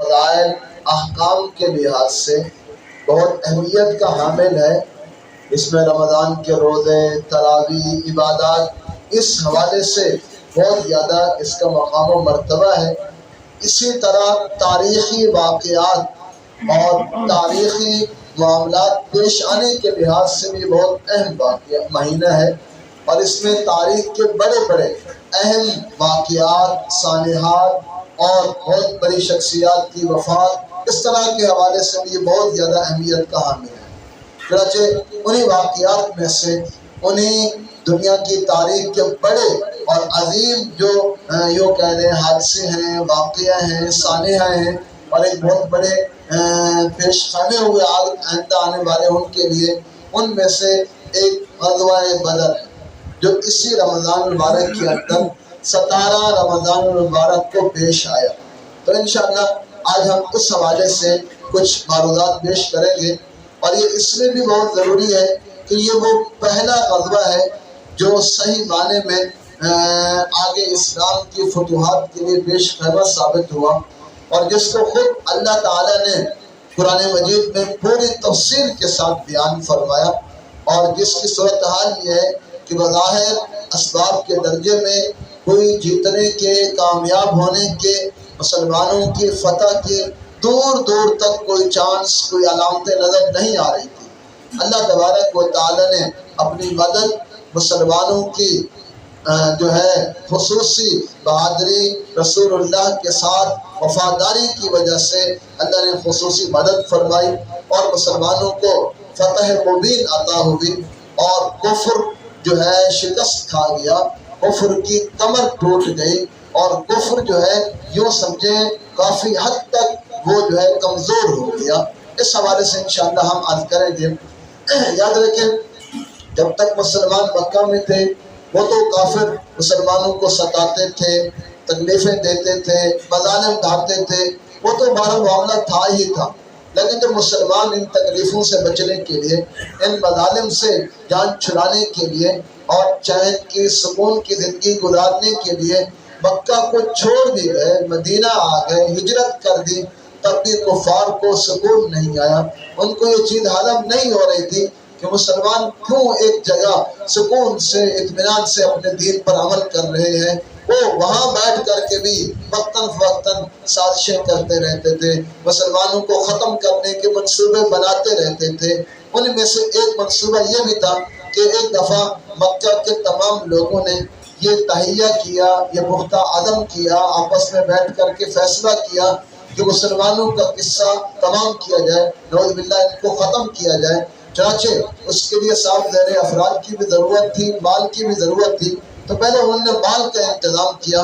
فضائل احکام کے لحاظ سے بہت اہمیت کا حامل ہے۔ اس میں رمضان کے روزے، تراویح، عبادات اس حوالے سے بہت زیادہ اس کا مقام و مرتبہ ہے۔ اسی طرح تاریخی واقعات اور تاریخی معاملات پیش آنے کے لحاظ سے بھی بہت اہم مہینہ ہے، اور اس میں تاریخ کے بڑے بڑے اہم واقعات، سانحات اور بہت بڑی شخصیات کی وفات اس طرح کے حوالے سے بھی یہ بہت زیادہ اہمیت کا حامل ہے۔ چنانچہ انہی واقعات میں سے، انہی دنیا کی تاریخ کے بڑے اور عظیم جو یوں کہہ لیں حادثے ہیں، واقعہ ہیں، سانحہ ہیں، اور ایک بہت بڑے پیش خیمے ہوئے آئندہ آنے والے ان کے لیے، ان میں سے ایک غزوہ بدر ہے جو اسی رمضان المبارک کے اندر 17 رمضان المبارک کو پیش آیا۔ تو انشاءاللہ آج ہم اس حوالے سے کچھ معروضات پیش کریں گے، اور یہ اس میں بھی بہت ضروری ہے کہ یہ وہ پہلا غزوہ ہے جو صحیح معنی میں آگے اسلام کی فتوحات کے لیے پیش خیمہ ثابت ہوا، اور جس کو خود اللہ تعالیٰ نے قرآن مجید میں پوری تفصیل کے ساتھ بیان فرمایا، اور جس کی صورتحال یہ ہے کہ بظاہر اسباب کے درجے میں کوئی جیتنے کے، کامیاب ہونے کے، مسلمانوں کی فتح کے دور دور تک کوئی چانس، کوئی علامتیں نظر نہیں آ رہی تھی۔ اللہ تبارک و تعالی نے اپنی مدد مسلمانوں کی جو ہے خصوصی بہادری، رسول اللہ کے ساتھ وفاداری کی وجہ سے اللہ نے خصوصی مدد فرمائی، اور مسلمانوں کو فتح مبین عطا ہوئی، اور کفر جو ہے شکست کھا گیا، کفر کی کمر ٹوٹ گئی، اور کفر جو ہے یوں سمجھیں کافی حد تک وہ جو ہے کمزور ہو گیا۔ اس حوالے سے انشاءاللہ ہم عرض کریں گے۔ یاد رکھیں جب تک مسلمان مکہ میں تھے وہ تو کافر مسلمانوں کو ستاتے تھے، تکلیفیں دیتے تھے، مظالم ڈھاتے تھے، وہ تو ہمارا معاملہ تھا ہی تھا، لیکن جب مسلمان ان تکلیفوں سے بچنے کے لیے، ان مظالم سے جان چھڑانے کے لیے، اور چین کی سکون کی زندگی گزارنے کے لیے مکہ کو چھوڑ بھی گئے، مدینہ آ گئے، ہجرت کر دی، تب بھی کفار کو سکون نہیں آیا۔ ان کو یہ چیز ہضم نہیں ہو رہی تھی کہ مسلمان کیوں ایک جگہ سکون سے، اطمینان سے اپنے دین پر عمل کر رہے ہیں، وہ وہاں بیٹھ کر کے بھی وقتاً فوقتاً سازشیں کرتے رہتے تھے، مسلمانوں کو ختم کرنے کے منصوبے بناتے رہتے تھے۔ ان میں سے ایک منصوبہ یہ بھی تھا کہ ایک دفعہ مکہ کے تمام لوگوں نے یہ تہیہ کیا، یہ پختہ عزم کیا، آپس میں بیٹھ کر کے فیصلہ کیا کہ مسلمانوں کا قصہ تمام کیا جائے، نعوذ باللہ ان کو ختم کیا جائے۔ چنانچہ اس کے لیے صاحب ذہن افراد کی بھی ضرورت تھی، مال کی بھی ضرورت تھی، تو پہلے انہوں نے مال کا انتظام کیا،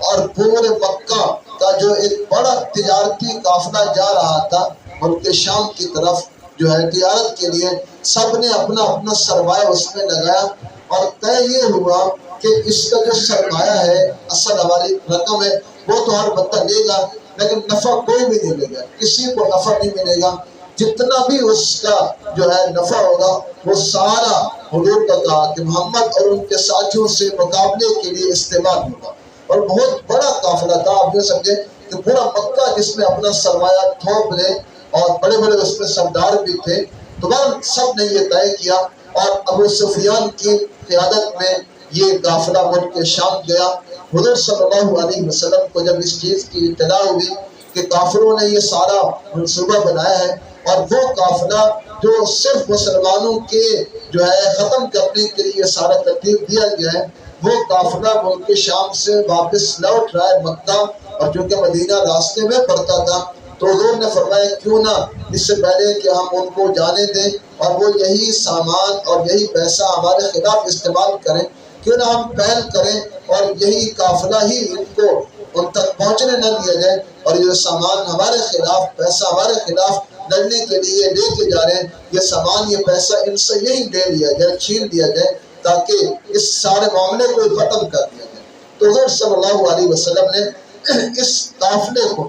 اور پورے مکہ کا جو ایک بڑا تجارتی قافلہ جا رہا تھا ملک شام کی طرف جو ہے تجارت کے لیے، سب نے اپنا اپنا سرمایہ اس میں لگایا، اور طے یہ ہوا کہ اس کا جو سرمایہ ہے، اصل ہماری رقم ہے، وہ تو ہر بندہ لے گا، لیکن نفع کوئی بھی نہیں لے گا، کسی کو نفع نہیں ملے گا۔ جتنا بھی اس کا جو ہے نفع ہوگا وہ سارا حضور کا کہا کہ محمد اور ان کے ساتھیوں سے مقابلے کے لیے استعمال ہوگا، اور بہت بڑا قافلہ تھا۔ آپ یہ سمجھیں کہ پورا مکہ جس میں اپنا سرمایہ تھوپ لے، اور بڑے بڑے اس میں سردار بھی تھے، تو سب نے یہ طے کیا، اور ابو سفیان کی قیادت میں یہ قافلہ ملک شام گیا۔ حضور صلی اللہ علیہ وسلم کو جب اس چیز کی اطلاع ہوئی کہ کافروں نے یہ سارا منصوبہ بنایا ہے، اور وہ قافلہ جو صرف مسلمانوں کے جو ہے ختم کرنے کے لیے سارا ترتیب دیا گیا ہے، وہ قافلہ ملک شام سے واپس لوٹ رہا ہے مکہ، اور چونکہ مدینہ راستے میں پڑتا تھا، تو حضور نے فرمایا کیوں نہ اس سے پہلے کہ ہم ان کو جانے دیں اور وہ یہی سامان اور یہی پیسہ ہمارے خلاف استعمال کریں، کیوں نہ ہم پہل کریں اور یہی قافلہ ہی ان کو ان تک پہنچنے نہ دیا جائے، اور یہ سامان ہمارے خلاف، پیسہ ہمارے خلاف لڑنے کے لیے لے کے جا رہے ہیں، یہ سامان، یہ پیسہ ان سے یہی لے لیا جائے، چھین لیا جائے، تاکہ اس سارے معاملے کو ختم کر دیا جائے۔ تو حضور صلی اللہ علیہ وسلم نے اس قافلے کو،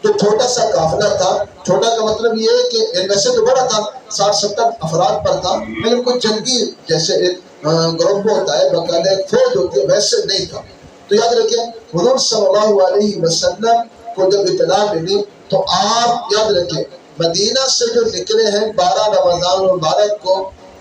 جو چھوٹا سا قافلہ تھا، چھوٹا کا مطلب یہ ہے کہ ویسے تو بڑا تھا، 60-70 افراد پر تھا، لیکن کوئی جنگی جیسے ایک گروپ ہوتا ہے، باقاعدہ ایک فوج ہوتی ہے، ویسے نہیں تھا۔ تو یاد رکھیں حضور صلی اللہ علیہ وسلم کو جب اطلاع ملی تو آپ یاد رکھیں مدینہ سے جو نکلے ہیں 12 رمضان المبارک کو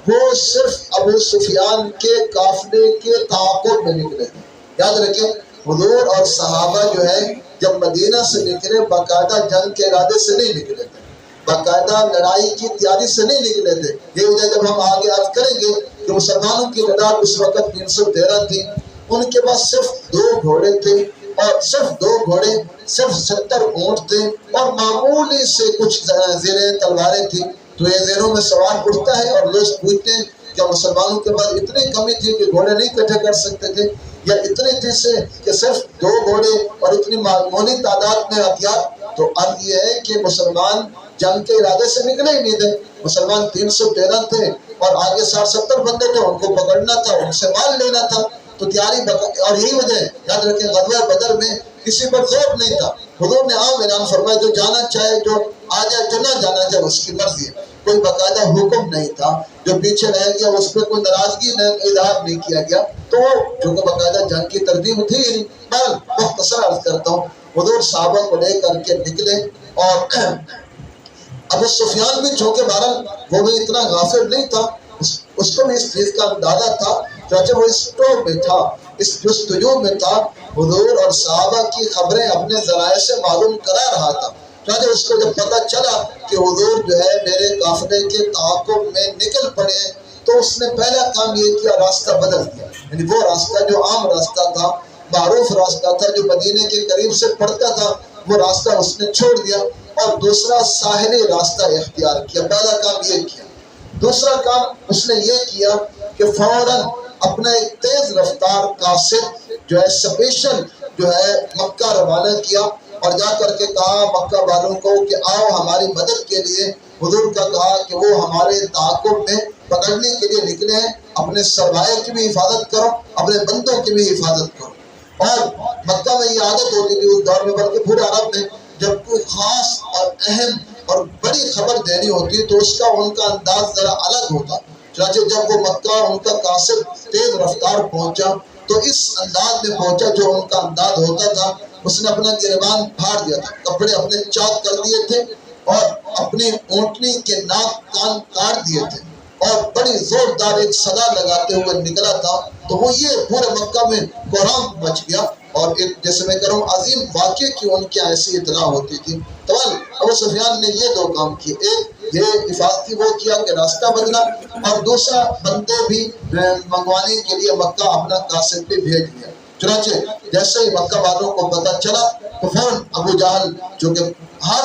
وہ صرف ابو سفیان کے قافلے کے تعاقب میں نکلے ہیں۔ یاد رکھیں حضور اور صحابہ جو ہے جب مدینہ سے نکلے باقاعدہ جنگ کے ارادے سے نہیں نکلے تھے، باقاعدہ لڑائی کی تیاری سے نہیں نکلے تھے۔ یہ وجہ جب ہم آگے عرض کریں گے کہ مسلمانوں کی تعداد اس وقت 313 تھی، ان کے پاس صرف 2 گھوڑے تھے اور صرف 2 گھوڑے، صرف 70 اونٹ تھے اور معمولی سے کچھ زیریں تلواریں تھیں۔ تو یہ ذہنوں میں سوال اٹھتا ہے اور لوگ پوچھتے ہیں کہ مسلمانوں کے پاس اتنی کمی تھی کہ گھوڑے نہیں اکٹھے کر سکتے تھے، یا اتنی تھی سے کہ صرف 2 گھوڑے اور اتنی معمولی تعداد میں ہتھیار؟ تو عرض یہ ہے کہ مسلمان جنگ کے ارادے سے نکلے ہی نہیں تھے، مسلمان 313 تھے اور آگے 60-70 بندے تھے، ان کو پکڑنا تھا، ان سے مال لینا تھا، تو تیاری اور یہی وجہ ہے یاد رکھیں غزوہ بدر میں کسی پر خوف نہیں تھا۔ حضور نے عام اعلان فرمایا جو جانا چاہے جو آ جائے، جو نہ جانا چاہے اس کی مرضی ہے، کوئی باقاعدہ حکم نہیں تھا۔ جو پیچھے رہ گیا اس پہ کوئی ناراضگی نہیں اظہار نہیں کیا گیا، تو چونکہ باقاعدہ جنگ کی ترتیب تھی ہی نہیں۔ بہرحال مختصر عرض کرتا ہوں حضور صحابہ کو لے کر کے نکلے اور ابو سفیان بھی چونکہ بہرحال وہ بھی اتنا غافل نہیں تھا، اس کو بھی اس چیز کا اندازہ تھا، چاچہ وہ اس ٹوب میں تھا، اس جستجو میں تھا، حضور اور صحابہ کی خبریں اپنے ذرائع سے معلوم کرا رہا تھا۔ چاچہ اس کو جب پتہ چلا کہ حضور جو ہے میرے قافلے کے تعاقب میں نکل پڑے تو اس نے پہلا کام یہ کیا راستہ بدل دیا، یعنی وہ راستہ جو عام راستہ تھا، معروف راستہ تھا، جو مدینے کے قریب سے پڑتا تھا، وہ راستہ اس نے چھوڑ دیا اور دوسرا ساحلی راستہ اختیار کیا۔ پہلا کام یہ کیا۔ دوسرا کام اس نے یہ کیا کہ فوراً اپنا ایک تیز رفتار قاصد جو ہے سپیشل جو ہے مکہ روانہ کیا اور جا کر کے کہا مکہ والوں کو کہ آؤ ہماری مدد کے لیے۔ حضور کا کہا کہ وہ ہمارے تعاقب میں پکڑنے کے لیے نکلے ہیں، اپنے سرمایہ کی بھی حفاظت کرو، اپنے بندوں کی بھی حفاظت کرو۔ اور مکہ میں یہ عادت ہوتی تھی اس دور میں، بلکہ پورے عرب میں، جب کوئی خاص اور اہم اور بڑی خبر دینی ہوتی تو اس کا ان کا انداز ذرا الگ ہوتا۔ چنانچہ جب وہ مکہ ان کا قاصد تیز رفتار پہنچا تو اس انداز میں پہنچا جو ان کا انداز ہوتا تھا۔ اس نے اپنا گریبان پھاڑ دیا تھا، کپڑے اپنے چاک کر دیے تھے اور اپنی اونٹنی کے ناک کان کاٹ دیے تھے اور بڑی زوردار ایک صدا لگاتے ہوئے نکلا تھا۔ تو وہ یہ پورے مکہ میں کوہرام مچ گیا اور ایک جیسے میں کروں عظیم واقعے کی ان کی ایسی اطلاع ہوتی تھی۔ تو ابو سفیان نے یہ 2 کام کیے، ایک یہ حفاظتی وہ کیا کہ راستہ بدلا، اور دوسرا بندے بھی منگوانے کے لیے مکہ اپنا قاصد بھی بھیج دیا۔ چنانچہ جیسے ہی مکہ والوں کو پتہ چلا تو فوراً ابو جہل جو کہ ہر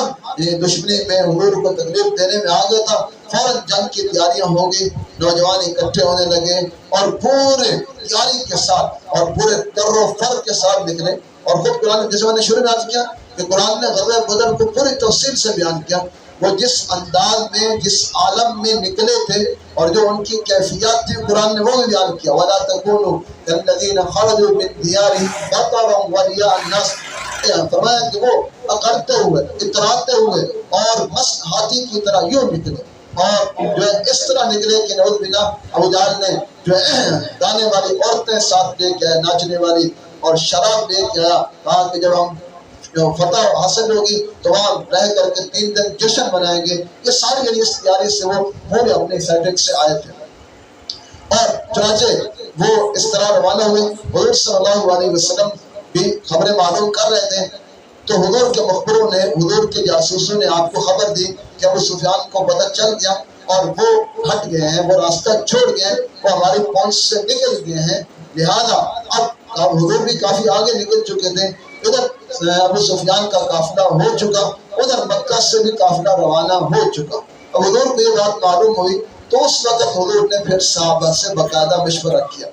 دشمنی میں حضور کو تکلیف دینے میں آگے تھا، فوراً جنگ کی تیاریاں ہو گئی، نوجوان اکٹھے ہونے لگے اور پورے تیاری کے ساتھ اور پورے کر و فر کے ساتھ نکلے۔ اور خود قرآن جیسے میں نے شروع میں عرض کیا کہ قرآن نے غزوہ بدر کو پوری تفصیل سے بیان کیا، وہ جس انداز میں جس عالم میں نکلے تھے اور جو ان کی کیفیات تھی قرآن نے وہ بھی بیان کیا۔ وَلَا تَكُونُوا كَالَّذِينَ خَرَجُوا مِن دِيَارِهِمْ بَطَرًا وَرِيَاءَ النَّاسِ، فرمایا کہ وہ اکڑتے ہوئے اتراتے ہوئے اور مست ہاتھی کی طرح یوں نکلے، اور جو ہے اس طرح نکلے کہ نعوذ باللہ ابو جہل نے جو ہے گانے والی عورتیں ساتھ لے کے آئے، ناچنے والی، اور شراب لے کے آیا، کہا کہ جب ہم فتح حاصل ہوگی تو وہاں رہ کر کے 3 دن جشن منائیں گے۔ یہ ساری اس تیاری سے وہ پورے اپنے سیٹنگ سے آئے تھے اور چنانچہ وہ اس طرح روانہ ہوئے۔ حضور صلی اللہ علیہ وسلم بھی خبریں معلوم کر رہے تھے تو حضور کے مخبروں نے، حضور کے جاسوسوں نے آپ کو خبر دی کہ ابو سفیان کو پتہ چل گیا اور وہ ہٹ گئے ہیں، وہ راستہ چھوڑ گئے، وہ ہماری پہنچ سے نکل گئے ہیں، لہذا اب حضور بھی کافی آگے نکل چکے تھے۔ ادھر ابو سفیان کا قافلہ ہو چکا، ادھر مکہ سے بھی قافلہ روانہ ہو چکا۔ اب حضور کو یہ بات معلوم ہوئی تو اس وقت حضور نے پھر صحابہ سے باقاعدہ مشورہ کیا،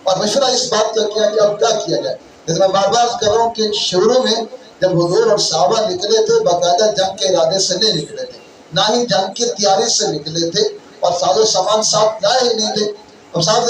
اور مشورہ اس بات کا کیا کہ اب کیا کیا جائے۔ جیسے میں بار بار کر رہا ہوں کہ شروع میں جب حضور اور صحابہ نکلے تھے باقاعدہ جنگ کے ارادے سے نہیں نکلے تھے، نہ ہی جنگ کی تیاری سے نکلے تھے، اور ساز و سامان ساتھ لائے ہی نہیں تھے۔ اب صاحب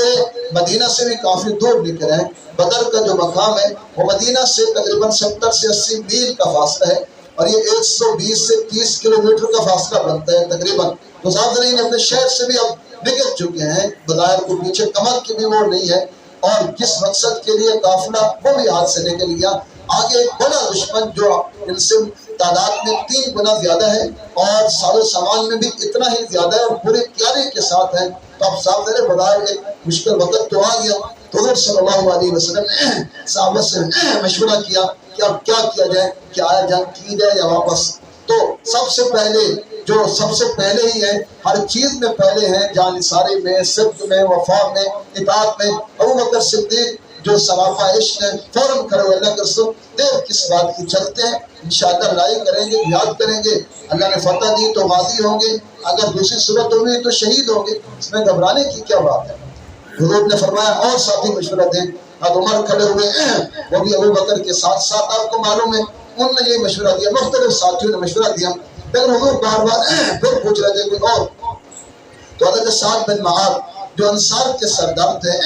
مدینہ سے بھی کافی دور نکلے ہیں، بدر کا جو مقام ہے وہ مدینہ سے تقریباً 70 سے 80 میل کا فاصلہ ہے، اور یہ 120 سے 30 کلومیٹر کا فاصلہ بنتا ہے تقریباً۔ تو صاحب اپنے شہر سے بھی اب نکل چکے ہیں، بظاہر کو پیچھے کمر کی بھی وہ نہیں ہے، اور جس مقصد کے لیے قافلہ وہ بھی ہاتھ سے نکل گیا۔ آگے ایک بڑا دشمن جو ان سے تعداد میں 3 گنا زیادہ ہے اور ساز و سامان میں بھی اتنا ہی زیادہ ہے اور پوری تیاری کے ساتھ ہے. تو اب صاحب میرے بظاہر ایک مشکل وقت تو آ گیا. تو حضور صلی اللہ علیہ وسلم نے صحابہ سے مشورہ کیا کہ اب کیا کیا جائے، کہ آیا جنگ کی جائے یا واپس. تو سب سے پہلے ہی ہے، ہر چیز میں پہلے ہیں، جان نثاری میں، صدق میں، وفا میں، اطاعت میں ابو بکر صدیق جو سراپا عشق ہے، فوراً کھڑے ہوئے اللہ کے رسول دیر کس بات کی، چلتے ہیں انشاءاللہ لڑائی کریں گے، جہاد کریں گے، اللہ نے فتح دی تو غازی ہوں گے، اگر دوسری صورت ہوگی تو شہید ہوں گے، اس میں گھبرانے کی کیا بات ہے. حضور نے فرمایا اور ساتھی مشورہ دیں. اب عمر کھڑے ہوئے وہ بھی ابو بکر کے ساتھ آپ کو معلوم ہے انہوں نے یہ مشورہ دیا، مختلف ساتھیوں نے مشورہ دیا، لیکن حضور بار بار پھر پوچھ رہے تھے کوئی اور. تو حضرت سعد بن معاذ جو انصار کے سردار تھے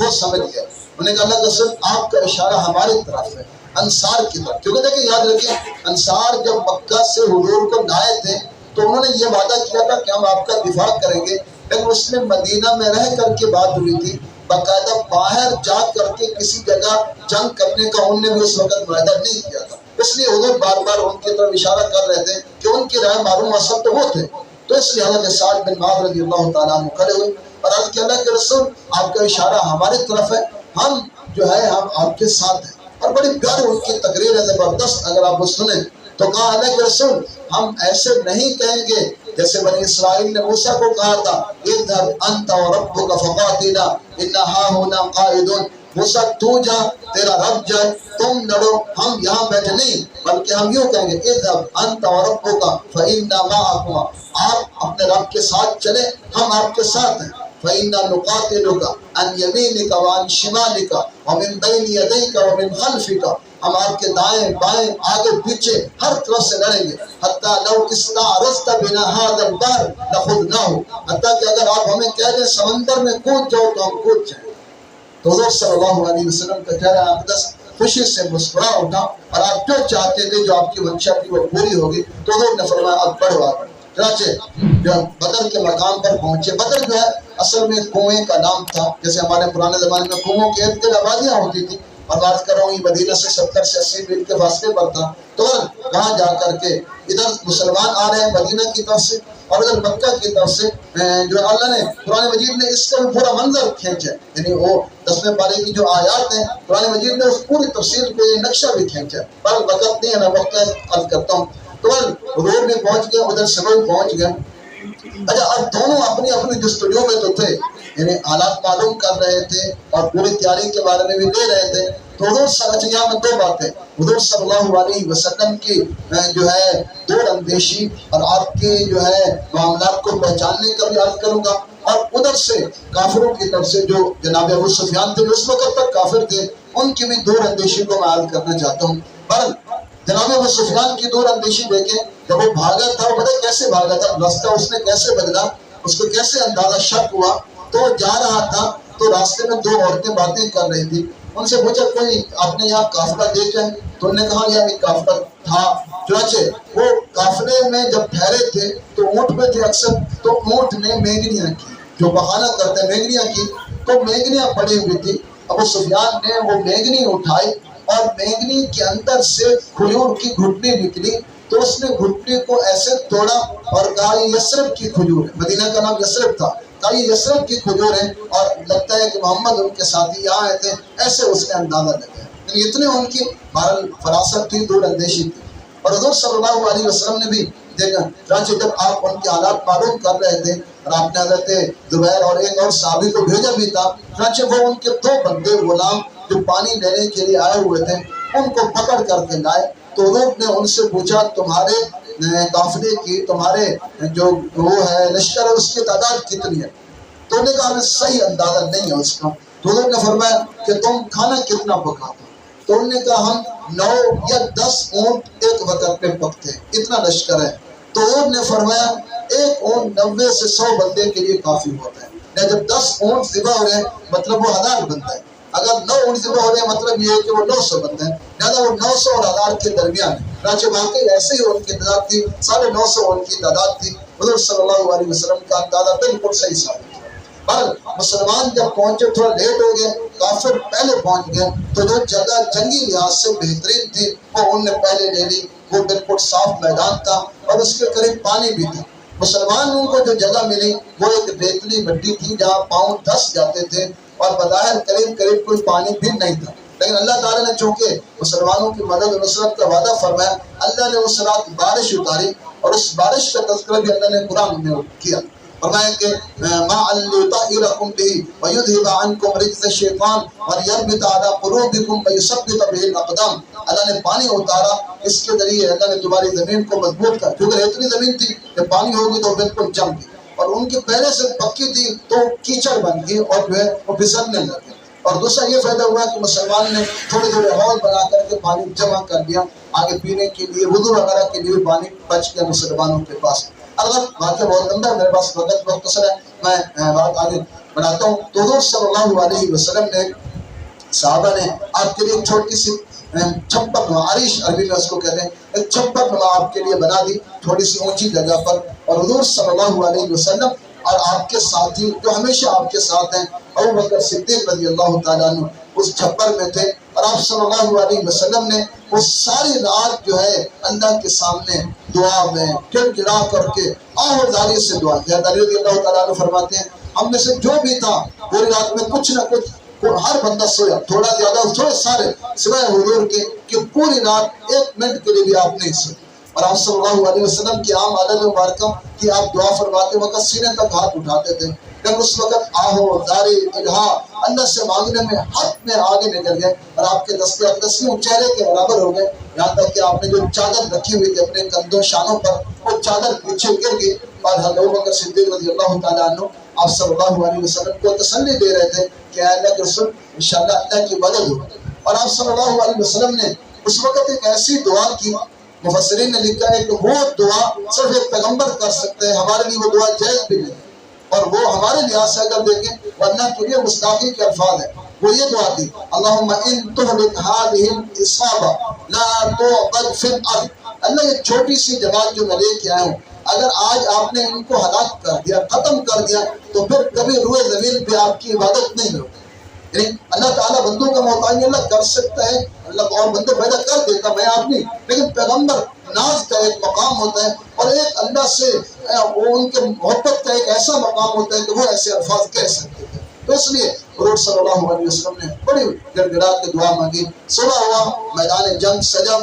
وہ سمجھ گئے. انہوں نے کہا اللہ کے رسول آپ کا اشارہ ہماری طرف ہے، انصار کی طرف. کیونکہ دیکھیں یاد رکھیں انصار جب مکہ سے حضور کو لائے تھے تو انہوں نے یہ وعدہ کیا تھا کہ ہم آپ کا دفاع کریں گے، لیکن اس میں مدینہ میں رہ کر کے بات ہوئی تھی. باقاعدہ باہر جا کر کے کسی جگہ جنگ کرنے کا انہوں نے بھی اس وقت معاہدہ نہیں کیا تھا. اس لیے حضور بار بار ان کی طرف اشارہ کر رہے تھے کہ ان کی رائے معلوم اصل تو وہ تھے. تو اس لیے حضرت سعد بن معاذ رضی اللہ تعالیٰ عنہ کھڑے ہوئے اور عرض کیا اللہ کے رسول آپ کا اشارہ ہماری طرف ہے، ہم جو ہے ہم آپ کے ساتھ ہیں. اور بڑی پیاری ان کی تقریر ہے زبردست، اگر آپ وہ سنیں تو کہا اللہ کے رسول ہم ایسے نہیں کہیں گے جیسے بنی اسرائیل نے موسیٰ کو کہا تھا اذهب انت وربك فقاتلا ان ها هنا قاعدون. موسیٰ تو جا، تیرا رب جائے، تم لڑو، ہم یہاں بیٹھے نہیں، بلکہ ہم یوں کہیں گے اذهب انت وربك فإنا معكما، آپ اپنے رب کے ساتھ چلیں، ہم آپ کے ساتھ ہیں. فإنا نقاتلك عن يمينك وعن شمالك ومن بين يديك ومن خلفك، ہم آپ کے دائیں بائیں آگے پیچھے ہر طرف سے لڑیں گے. حتیٰ لو استعرضت بنا هذا البحر لخذناه، حتیٰ کہ اگر آپ ہمیں کہہ دیں سمندر میں کود جاؤ تو ہم کود جائیں. تو حضور صلی اللہ علیہ وسلم کا چہرہ اقدس خوشی سے مسکرا اٹھا اور آپ جو چاہتے تھے جو آپ کی منشا تھی وہ پوری ہوگی. تو حضور نے فرمایا اب بڑھو آگے. چنانچہ جو بدر کے مقام پر پہنچے، بدر جو ہے اصل میں کنویں کا نام تھا، جیسے ہمارے پرانے زمانے میں کنووں کے ارد گرد آبادیاں ہوتی تھی، اور بات کر رہا ہوں یہ مدینہ سے 70 سے 80 میل کے فاصلے پر تھا. تو وہاں جا کر کے ادھر مسلمان آ رہے ہیں مدینہ کی طرف سے اور ادھر مکہ کی طرف سے، جو اللہ نے قرآن مجید نے اس کا بھی پورا منظر کھینچا ہے، یعنی وہ 10ویں پارے کی جو آیات ہیں قرآن مجید نے اس پوری تفصیل کو یہ نقشہ بھی کھینچا ہے، پر وقت نہیں ہے میں وقت عرض کرتا ہوں. تو روڈ میں پہنچ گئے، ادھر سبل پہنچ گئے. اچھا اب دونوں اپنی اپنی جستجو میں تو تھے، یعنی حالات معلوم کر رہے تھے اور پوری تیاری کے بارے میں بھی لے رہے تھے. تو حضور یہاں میں 2 باتیں، حضور صلی اللہ علیہ وسلم کی جو ہے دور اندیشی اور آپ کی جو ہے معاملات کو پہچاننے کا بھی عرض کروں گا، اور ادھر سے کافروں کی طرف سے جو جناب ابو سفیان تھے اس وقت تک کافر تھے، ان کی بھی دور اندیشی کو میں عرض کرنا چاہتا ہوں. پر جناب ابو سفیان کی دور اندیشی دیکھیں، جب وہ بھاگا تھا وہ پتہ کیسے بھاگا تھا، راستہ اس نے کیسے بدلا، اس کو کیسے اندازہ شک ہوا. تو جا رہا تھا تو راستے میں 2 عورتیں باتیں کر رہی تھی. ان سے پوچھا کوئی آپ نے یہاں قافلہ دیکھا ہے؟ تو انہوں نے کہا یہاں ایک قافلہ تھا. چنانچہ وہ قافلے میں جب ٹھہرے تھے تو اونٹ پہ تھے اکثر، تو اونٹ نے مینگنیاں کی، جو بہانہ کرتے ہیں مینگنیاں کی، تو مینگنیاں پڑی ہوئی تھی. ابو سفیان نے وہ مینگنی اٹھائی اور مینگنی کے اندر سے کھجور کی گھٹنی نکلی. تو اس نے گھٹنی کو ایسے توڑا اور کہا یہ یثرب کی کھجور ہے، مدینہ کا نام یثرب تھا، کہا یہ یثرب کی کھجور ہے اور لگتا ہے کہ محمد ان کے ساتھی یہاں آئے تھے. ایسے اس نے اندازہ لگایا، یعنی اتنے ان کی بہرحال فراست تھی، دور اندیشی تھی. اور حضور صلی اللہ علیہ وسلم نے بھی دیکھا، چنانچہ جب آپ ان کے حالات معلوم کر رہے تھے اور آپ نے حضرت زبیر اور ایک اور صحابی کو بھیجا بھی تھا، چنانچہ وہ ان کے 2 بندے غلام جو پانی لینے کے لیے آئے ہوئے تھے ان کو پکڑ کر کے لائے. تو حضور نے ان سے پوچھا تمہارے قافلے کی، تمہارے جو وہ ہے لشکر ہے اس کی تعداد کتنی ہے؟ تو انہوں نے کہا ہمیں صحیح اندازہ نہیں ہے اس کا. تو حضور نے فرمایا کہ تم کھانا کتنا پکاتے؟ تو انہوں نے کہا ہم 9 یا 10 اونٹ ایک وقت پہ پکتے ہیں، اتنا لشکر ہے. تو حضور نے فرمایا ایک اونٹ 90 سے 100 بندے کے لیے کافی ہوتا ہے. جب 10 اونٹ ذبح ہو رہے ہیں مطلب وہ 1000 بندہ ہے، اگر 9 اونٹ ذبح ہو رہے ہیں مطلب یہ ہے کہ وہ 900 بندے ہیں، لہٰذا وہ 900 اور 1000 کے درمیان ہے. چنانچہ واقعی ایسے ہی ان کی تعداد تھی، 950 ان کی تعداد تھی. حضور صلی اللہ علیہ وسلم کا اندازہ بالکل صحیح ثابت. پر مسلمان جب پہنچے تھوڑا لیٹ ہو گئے، کافر پہلے پہنچ گئے تو جو جگہ جنگی لحاظ سے بہترین تھی وہ انہوں نے پہلے لے لی. وہ بالکل صاف میدان تھا اور اس کے قریب پانی بھی تھا. مسلمانوں کو جو جگہ ملی وہ ایک ریتلی مٹی تھی جہاں پاؤں دھس جاتے تھے اور بظاہر قریب قریب کوئی پانی بھی نہیں تھا. لیکن اللہ تعالیٰ نے چونکہ مسلمانوں کی مدد و نصرت کا وعدہ فرمایا، اللہ نے اس رات بارش اتاری اور اس بارش کا تذکرہ بھی اللہ نے قرآن میں کیا. فرمایا کہ ما ليطهركم به ويذهب عنكم رجز الشيطان وليربط على قلوبكم ويثبت به الاقدام. اللہ نے پانی اتارا، اس کے ذریعے اللہ نے تمہاری زمین کو مضبوط کر، کیونکہ اتنی زمین تھی کہ پانی ہوگی تو بالکل جم گئی، اور ان کی پہلے سے پکی تھی تو کیچڑ بن گئی اور جو ہے وہ پھسلنے لگے. اور دوسرا یہ فائدہ ہوا کہ مسلمان نے تھوڑے تھوڑے حوض بنا کر کے پانی جمع کر دیا، آگے پینے کے لیے وضو وغیرہ کے لیے پانی بچ گیا مسلمانوں کے پاس. البتہ واقعہ بہت لمبا ہے، میرے پاس وقت مختصر ہے، میں بات آگے بڑھاتا ہوں. تو حضور صلی اللہ علیہ وسلم نے صحابہ نے آپ کے لیے ایک چھوٹی سی چھپر نما، عریش عربی میں اس کو کہتے ہیں، ایک چھپر نما آپ کے لیے بنا دی تھوڑی سی اونچی جگہ پر. اور حضور صلی اللہ علیہ وسلم اور آپ کے ساتھی جو ہمیشہ آپ کے ساتھ ہیں، ابو بکر صدیق رضی اللہ تعالیٰ عنہ اس چھپر میں تھے. اور آپ صلی اللہ علیہ وسلم نے وہ ساری رات جو ہے اللہ کے سامنے دعا میں گڑ گڑا کر کے آہوازاری سے دعا کیا. علی رضی اللہ تعالیٰ عنہ فرماتے ہیں ہم میں سے جو بھی تھا پوری رات میں کچھ نہ کچھ، ہر بندہ سویا، تھوڑا زیادہ سوئے سارے سوائے حضور کے، کہ پوری رات ایک منٹ کے لیے بھی آپ نہیں سوئے. اور آپ صلی اللہ علیہ وسلم کی عام عادت مبارکہ کہ آپ دعا فرماتے وقت سینے تک ہاتھ اٹھاتے تھے. لیکن اس وقت آہو زاری الہا اللہ سے مانگنے میں حق میں آگے نکل گئے اور آپ کے دستے اقدسیوں چہرے کے برابر ہو گئے. یہاں تک کہ آپ نے جو چادر رکھی ہوئی تھی اپنے کندھوں شانوں پر، وہ چادر پیچھے گر گئی. اور حضرت ابوبکر صدیق رضی اللہ تعالیٰ عنہ آپ صلی اللہ علیہ وسلم کو تسلی دے رہے تھے کہ اے اللہ کے رسول انشاءاللہ اللہ کی مدد ہو. اور آپ صلی اللہ علیہ وسلم نے اس وقت ایک ایسی دعا کی، مفسرین نے لکھا ہے کہ وہ دعا صرف ایک پیغمبر کر سکتے ہیں، ہمارے لیے وہ دعا جائز بھی نہیں، اور وہ ہمارے لحاظ سے اگر دیکھیں ورنہ کے لیے گستاخی کے الفاظ ہیں. وہ یہ دعا تھی اللہم ان تہلک هذه الاصابہ لا تعبد فی الارض. اللہ یہ چھوٹی سی جماعت جو میں لے کے آیا ہوں، اگر آج آپ نے ان کو ہلاک کر دیا، ختم کر دیا، تو پھر کبھی روئے زمین پہ آپ کی عبادت نہیں ہوگی. یعنی اللہ تعالیٰ بندوں کا محتاج اللہ کر سکتا ہے، اللہ اور بندے پیدا کر دیتا، میں آپ نہیں، لیکن پیغمبر ناز کا ایک مقام ہوتا ہے اور ایک اللہ سے ان کے محبت کا ایک ایسا مقام ہوتا ہے کہ وہ ایسے الفاظ کہہ سکتے ہیں. تو اس لیے حضور صلی اللہ علیہ وسلم نے بڑی گڑ گڑا کے دعا مانگی. صبح ہوا، میدان جنگ سجا.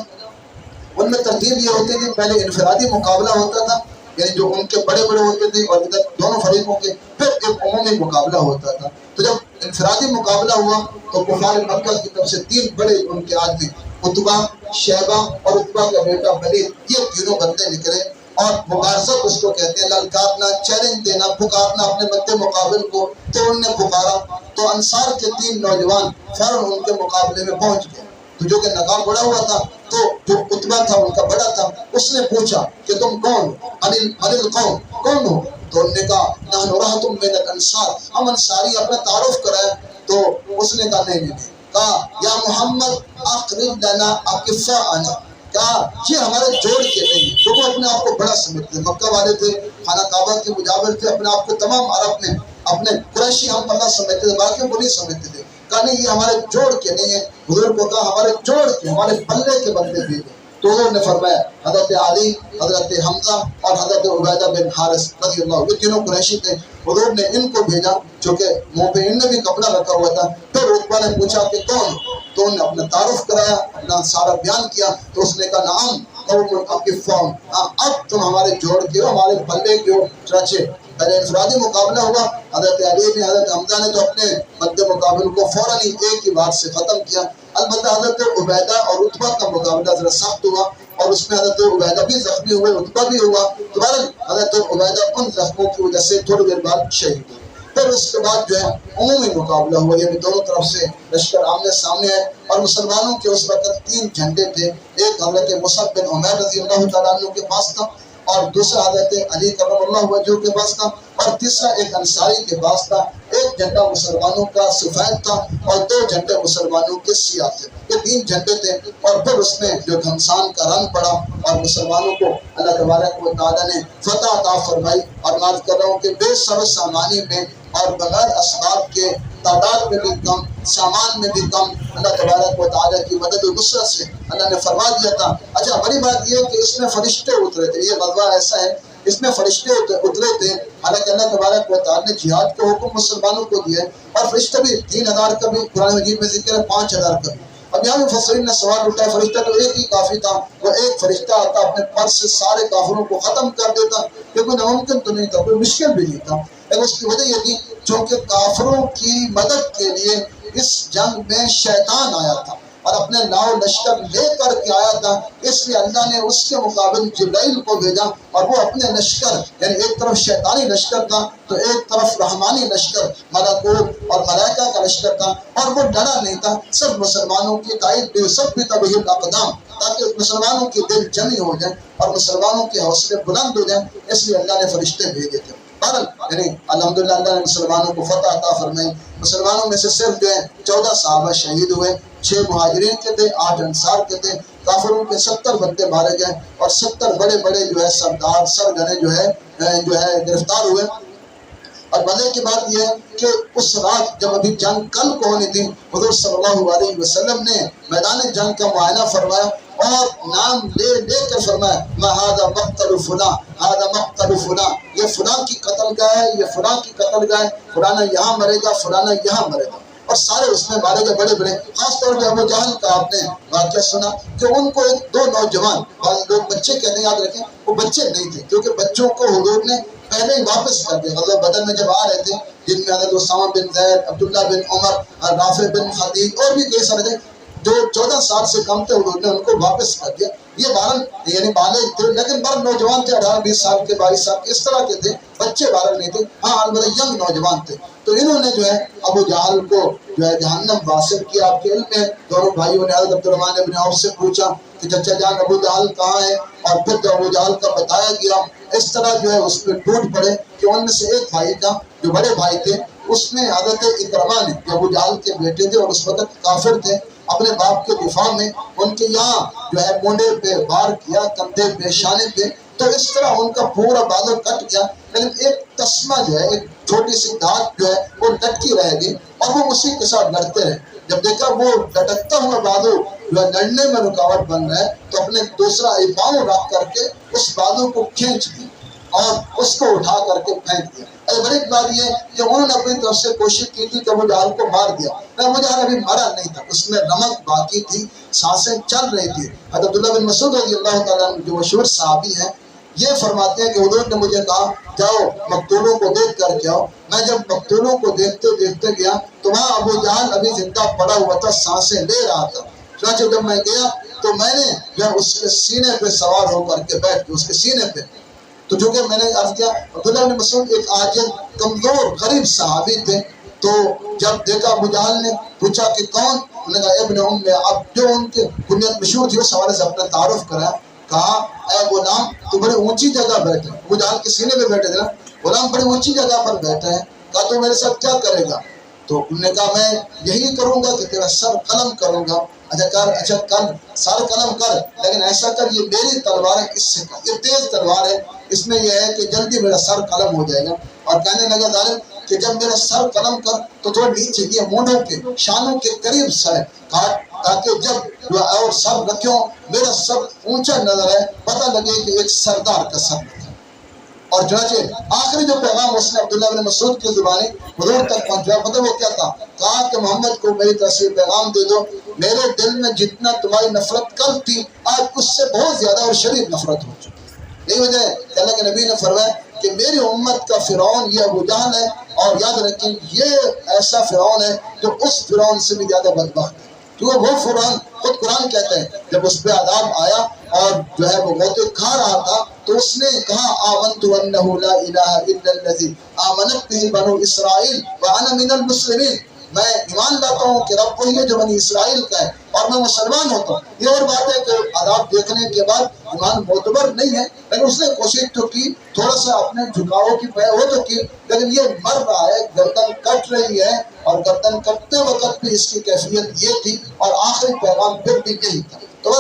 ان میں ترتیب یہ ہوتی تھی، پہلے انفرادی مقابلہ ہوتا تھا، یعنی جو ان کے بڑے بڑے ہوتے تھے اور ادھر دونوں فریقوں کے، پھر ایک عمومی مقابلہ ہوتا تھا. تو جب انفرادی مقابلہ ہوا تو کفار مکہ کی طرف سے 3 بڑے ان کے آدمی، عتبہ، شیبہ اور عتبہ کا بیٹا ولید، یہ تینوں بندے نکلے اور مبارزت اس کو کہتے ہیں، للکارنا، چیلنج دینا، پکارنا اپنے مد مقابل کو. تو ان نے پکارا تو انصار کے 3 نوجوان فوراً ان کے مقابلے میں پہنچ گئے. تو جو کہ نقاب بڑا ہوا تھا، تو جو عتبہ تھا ان کا بڑا تھا، اس نے پوچھا کہ تم کون، القوم کون ہو؟ تو انہوں نے کہا نحن رہط من الانصار، ہم انصاری. اپنا تعارف کرائے تو اس نے کہا نہیں. کہا یا محمد اقرب لنا اکفاءنا، کہا یہ ہمارے جوڑ کے نہیں، جو وہ اپنے آپ کو بڑا سمجھتے ہیں. مکہ والے تھے، خانہ کعبہ کے مجاور تھے، اپنے آپ کو تمام عرب میں اپنے قریشی ہم پناہ سمجھتے تھے، باقیوں کو نہیں سمجھتے تھے. کہا نہیں یہ ہمارے جوڑ کے نہیں ہیں. حضور کو کہا ہمارے جوڑ کے، ہمارے پلے کے بندے بھیجے. تو حضور نے فرمایا حضرت علی، حضرت حمزہ اور حضرت عبیدہ بن حارث رضی اللہ، یہ تینوں قریشی تھے. حضور نے ان کو بھیجا، چونکہ منہ پہ ان نے بھی کپڑا رکھا ہوا تھا. پھر عتبہ نے پوچھا کہ کون؟ تو انہوں نے اپنا تعارف کرایا، اپنا سارا بیان کیا. تو اس نے کہا نعم قوم اکفاء، اب تم ہمارے جوڑ کے ہو، ہمارے پلے کے ہو. چنانچہ پہلے انفرادی مقابلہ ہوا، حضرت علی نے، حضرت حمزہ نے تو اپنے مد مقابل کو فوراً ہی ایک ہی بات سے ختم کیا. البتہ حضرت عبیدہ اور عتبہ کا مقابلہ ذرا سخت ہوا اور اس میں حضرت عبیدہ بھی زخمی ہوئے، عتبہ بھی ہوا. تو حضرت عبیدہ ان زخموں کی وجہ سے تھوڑی دیر بعد شہید ہوئے. پھر اس کے بعد جو ہے عمومی مقابلہ ہوا، یعنی دونوں طرف سے لشکر آمنے سامنے ہے. اور مسلمانوں کے اس وقت 3 جھنڈے تھے. ایک حضرت مصعب بن عمیر رضی اللہ تعالیٰ عنہ کے پاس تھا، اور دوسرا حضرت علی کرم اللہ وجہہ کے پاس تھا، اور تیسرا ایک انصاری کے پاس تھا. ایک جھنڈا مسلمانوں کا سفید تھا اور 2 جھنڈے مسلمانوں کے سیاہ تھے. یہ 3 جھنڈے تھے. اور پھر اس میں جو گھمسان کا رنگ پڑا اور مسلمانوں کو اللہ تبارک و تعالیٰ نے فتح عطا فرمائی. اور میں عرض کر رہا ہوں کہ بے سر سامانی میں اور بغیر اسباب کے تعداد میں بھی کم، سامان میں بھی کم، اللہ تبارک و تعالیٰ کی مدد و نصرت سے اللہ نے فرما دیا تھا۔ اچھا بڑی بات یہ ہے کہ اس میں فرشتے اترے تھے، یہ غزوہ ایسا ہے اس میں فرشتے اترے تھے، حالانکہ اللہ تبارک و تعالیٰ نے جہاد کا حکم مسلمانوں کو دیا ہے، اور فرشتے بھی 3000 کا بھی قرآن مجید میں ذکر ہے، 5000 کا بھی۔ اب یہاں مفسرین نے سوال اٹھایا فرشتہ تو ایک ہی کافی تھا، وہ ایک فرشتہ آتا اپنے پر سے سارے کافروں کو ختم کر دیتا، کیونکہ ناممکن تو نہیں تھا، کوئی مشکل بھی نہیں تھا، لیکن اس کی وجہ یہ تھی چونکہ کافروں کی مدد کے لیے اس جنگ میں شیطان آیا تھا اور اپنے لاؤ لشکر لے کر کے آیا تھا، اس لیے اللہ نے اس کے مقابل جبرائیل کو بھیجا، اور وہ اپنے لشکر یعنی ایک طرف شیطانی لشکر تھا تو ایک طرف رحمانی لشکر ملکوت اور ملائکہ کا لشکر تھا، اور وہ ڈرا نہیں تھا، سب مسلمانوں کی تائید بھی سب بھی تبھی الاقدام، تاکہ مسلمانوں کی دل جمی ہو جائے اور مسلمانوں کے حوصلے بلند ہو جائیں، اس لیے اللہ نے فرشتے بھیجے تھے۔ یعنی الحمدللہ اللہ نے مسلمانوں کو فتح عطا فرمائی، مسلمانوں میں سے صرف جو ہے 14 صحابہ شہید ہوئے، 6 مہاجرین کے تھے، 8 انصار کے تھے، کافروں کے 70 بندے مارے گئے اور 70 بڑے بڑے جو ہے سردار سرگنے جو ہے گرفتار ہوئے۔ اور مزے کی بات یہ ہے کہ اس رات جب ابھی جنگ کل کو ہونی تھی، حضور صلی اللہ علیہ وسلم نے میدان جنگ کا معائنہ فرمایا اور نام لے لے کر فرمایا ما ھذا مقتل فلاں، ھذا مقتل فلاں، یہ فلاں کی قتل گاہ ہے، یہ فلاں کی قتل گاہ ہے، فلانا یہاں مرے گا، فلانا یہاں مرے گا، اور سارے اس میں مارے گئے بڑے بڑے۔ خاص طور پہ ابو جہل کا آپ نے واقعہ سنا کہ ان کو ایک 2 نوجوان، بعض لوگ بچے کہتے ہیں، یاد رکھیں وہ بچے نہیں تھے کیونکہ بچوں کو حضور نے پہلے ہی واپس کر دیا، غزوہ بدر میں جب آ رہے تھے جن میں حضرت اسامہ بن زید، عبداللہ بن عمر، رافع بن خدیج اور بھی کئی سارے تھے، جو 14 سال سے کم تھے حضور نے ان کو واپس کر دیا۔ یہ بالغ یعنی بالغ تھے لیکن بڑے نوجوان تھے، 18-20 سال کے، 22 سال کے، اس طرح کے تھے، بچے بالغ نہیں تھے، ہاں البتہ ینگ نوجوان تھے۔ تو انہوں نے جو ہے ابو جہل کو جو ہے جہنم واصل کیا۔ آپ کے علم میں دونوں بھائیوں نے حضرت عبدالرحمن بن عوف سے پوچھا کہ چچا جان ابو جہل کہاں ہے، اور پھر جب ابو جہل کا بتایا گیا اس طرح جو ہے اس پہ ٹوٹ پڑے کہ ان میں سے ایک بھائی تھا جو بڑے بھائی تھے، اس نے حضرت اکرمہ نے جو ابو جہل کے بیٹے تھے اور اس وقت کافر تھے، اپنے باپ کے دفاع میں ان کے یہاں جو ہے مونڈے پہ وار کیا، کندھے پہ، شانے پہ، تو اس طرح ان کا پورا بازو کٹ گیا، لیکن ایک تسمہ جو ہے، ایک چھوٹی سی دھات جو ہے وہ لٹکی رہ گئی اور وہ اسی کے ساتھ لڑتے رہے۔ جب دیکھا وہ لٹکتا ہوا بازو جو ہے لڑنے میں رکاوٹ بن رہا ہے تو اپنے دوسرا پاؤں رکھ کر کے اس بازو کو کھینچ دی اور اس کو اٹھا کر کے پھینک دیا۔ بڑی بات یہ ہے کہ انہوں نے اپنی طرف سے کوشش کی تھی کہ ابو جہل کو مار دیا، لیکن ابو جہل ابھی مرا نہیں تھا، اس میں رمق باقی تھی، سانسیں چل رہی تھی۔ حضرت عبداللہ بن مسعود رضی اللہ تعالیٰ عنہ جو مشہور صحابی ہیں، یہ فرماتے ہیں کہ حضور نے مجھے کہا جاؤ مقتولوں کو دیکھ کر کے آؤ۔ میں جب مقتولوں کو دیکھتے دیکھتے گیا تو وہاں ابو جہل ابھی زندہ پڑا ہوا تھا، سانسیں لے رہا تھا۔ چنانچہ جب میں گیا تو میں نے جو اس کے سینے پہ سوار ہو کر کے بیٹھ کے اس کے سینے پہ، تو جو کہ میں نے عرض کیا عبداللہ بن مسعود ایک عاجز کمزور غریب صحابی تھے، تو جب دیکھا ابو جہل نے پوچھا کہ کون، انہوں نے کہا ابن ام، اب جو ان کی کنیت مشہور تھی اس حوالے سے اپنا تعارف کرایا، کہا اے غلام تو بڑی اونچی جگہ بیٹھے، ابو جہل کے سینے پہ بیٹھے تھے نا، غلام بڑی اونچی جگہ پر بیٹھے ہیں، کہا تو میرے ساتھ کیا کرے گا؟ تو انہوں نے کہا میں یہی کروں گا کہ تیرا سر قلم کروں گا۔ اچھا کر سر قلم کر، لیکن ایسا کر یہ میری تلوار ہے، اس سے یہ تیز تلوار ہے، اس میں یہ ہے کہ جلدی میرا سر قلم ہو جائے گا۔ اور کہنے لگا ظالم کہ جب میرا سر قلم کر تو تھوڑا نیچے یہ مونڈوں کے شانوں کے قریب سر کاٹ، تاکہ جب اور سر رکھو میرا سر اونچا نظر ہے، پتہ لگے کہ ایک سردار کا سر ہے۔ اور چنانچہ آخری جو پیغام اس نے عبداللہ بن مسعود کی زبانی حضور تک پہنچایا، مطلب وہ کیا تھا؟ کہا کہ محمد کو میری طرف سے پیغام دے دو، میرے دل میں جتنا تمہاری نفرت کل تھی آج اس سے بہت زیادہ اور شدید نفرت ہو چکی۔ یہی وجہ ہے کہ اللہ کے نبی نے فرمایا کہ میری امت کا فرعون یہ ابو جہل ہے، اور یاد رکھیں یہ ایسا فرعون ہے جو اس فرعون سے بھی زیادہ بدبخت ہے، کیونکہ وہ فرعون خود قرآن کہتے ہیں جب اس پہ عذاب آیا اور جو ہے وہ غوطے کھا رہا تھا تو اس نے کہا آمنت انہ لا الہ الا الذی آمنت به بنو اسرائیل وانا من المسلمین، میں ایمان لاتا ہوں کہ رب وہی ہے جو بنی اسرائیل کا ہے اور میں مسلمان ہوتا ہوں۔ یہ اور بات ہے کہ عذاب دیکھنے کے بعد ایمان معتبر نہیں ہے، لیکن اس نے کوشش تو کی، تھوڑا سا اپنے جھکاؤ کی وہ تو کی، لیکن یہ مر رہا ہے، گردن کٹ رہی ہے، اور گردن کٹتے وقت بھی اس کی کیفیت یہ تھی، اور آخری پیغام پھر بھی یہی تھا۔ تو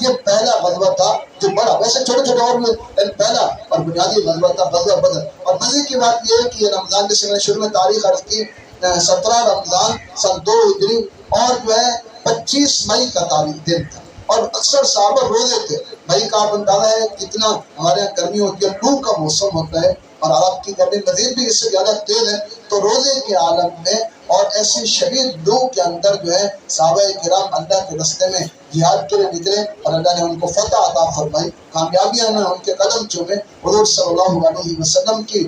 یہ پہلا غزوہ تھا جو بڑا، ویسے چھوٹے چھوٹے اور بھی، لیکن پہلا اور بنیادی غزوہ تھا غزوہ بدر۔ اور مزے کی بات یہ ہے کہ یہ رمضان جیسے میں نے شروع میں تاریخ عرض کی 17 رمضان سن 2 ہجری اور جو ہے 25 مئی کا تاریخ دن تھا، اور اکثر صحابہ روزے تھے۔ مئی کا آپ اندازہ ہے کتنا ہمارے یہاں گرمی ہوتی ہے، لو کا موسم ہوتا ہے، اور عرب کی گرمی مزید بھی اس سے زیادہ تیز ہے، تو روزے کے عالم میں اور ایسی شدید لو کے اندر جو ہے صحابہ کرام اللہ کے راستے میں جہاد کے لیے نکلے، اور اللہ نے ان کو فتح عطا فرمائی، کامیابیاں نے ان کے قدم چومے۔ حضور صلی اللہ علیہ وسلم کی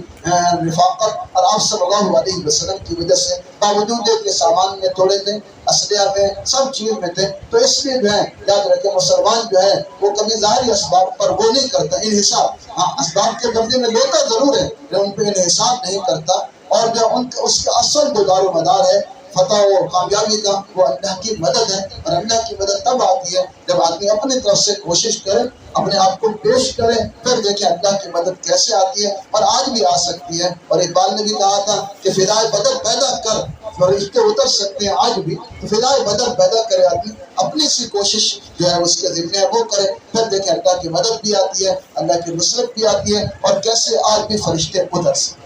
رفاقت اور آپ صلی اللہ علیہ وسلم کی وجہ سے، باوجود کہ سامان میں تھوڑے تھے، اسلحہ میں، سب چیز میں تھے، تو اس لیے جو ہے یاد رکھیں مسلمان جو ہے وہ کبھی ظاہری اسباب پر وہ نہیں کرتا انحصار، ہاں اسباب کے قبضے میں لیتا ضرور ہے لیکن ان پہ انحصار نہیں کرتا، اور جو اس کا اصل جو دار و مدار ہے فتح و کامیابی کا، وہ اللہ کی مدد ہے، اور اللہ کی مدد تب آتی ہے جب آدمی اپنی طرف سے کوشش کرے، اپنے آپ کو پیش کرے، پھر دیکھیں اللہ کی مدد کیسے آتی ہے، اور آج بھی آ سکتی ہے۔ اور اقبال نے بھی کہا تھا کہ فدائے بدر پیدا کر، فرشتے اتر سکتے ہیں آج بھی، تو فدائے بدر پیدا کرے آدمی، اپنی سی کوشش جو ہے اس کے ذمہ وہ کرے، پھر دیکھیں اللہ کی مدد بھی آتی ہے، اللہ کی نصرت بھی آتی ہے، اور کیسے آج بھی فرشتے اتر سکتے ہیں۔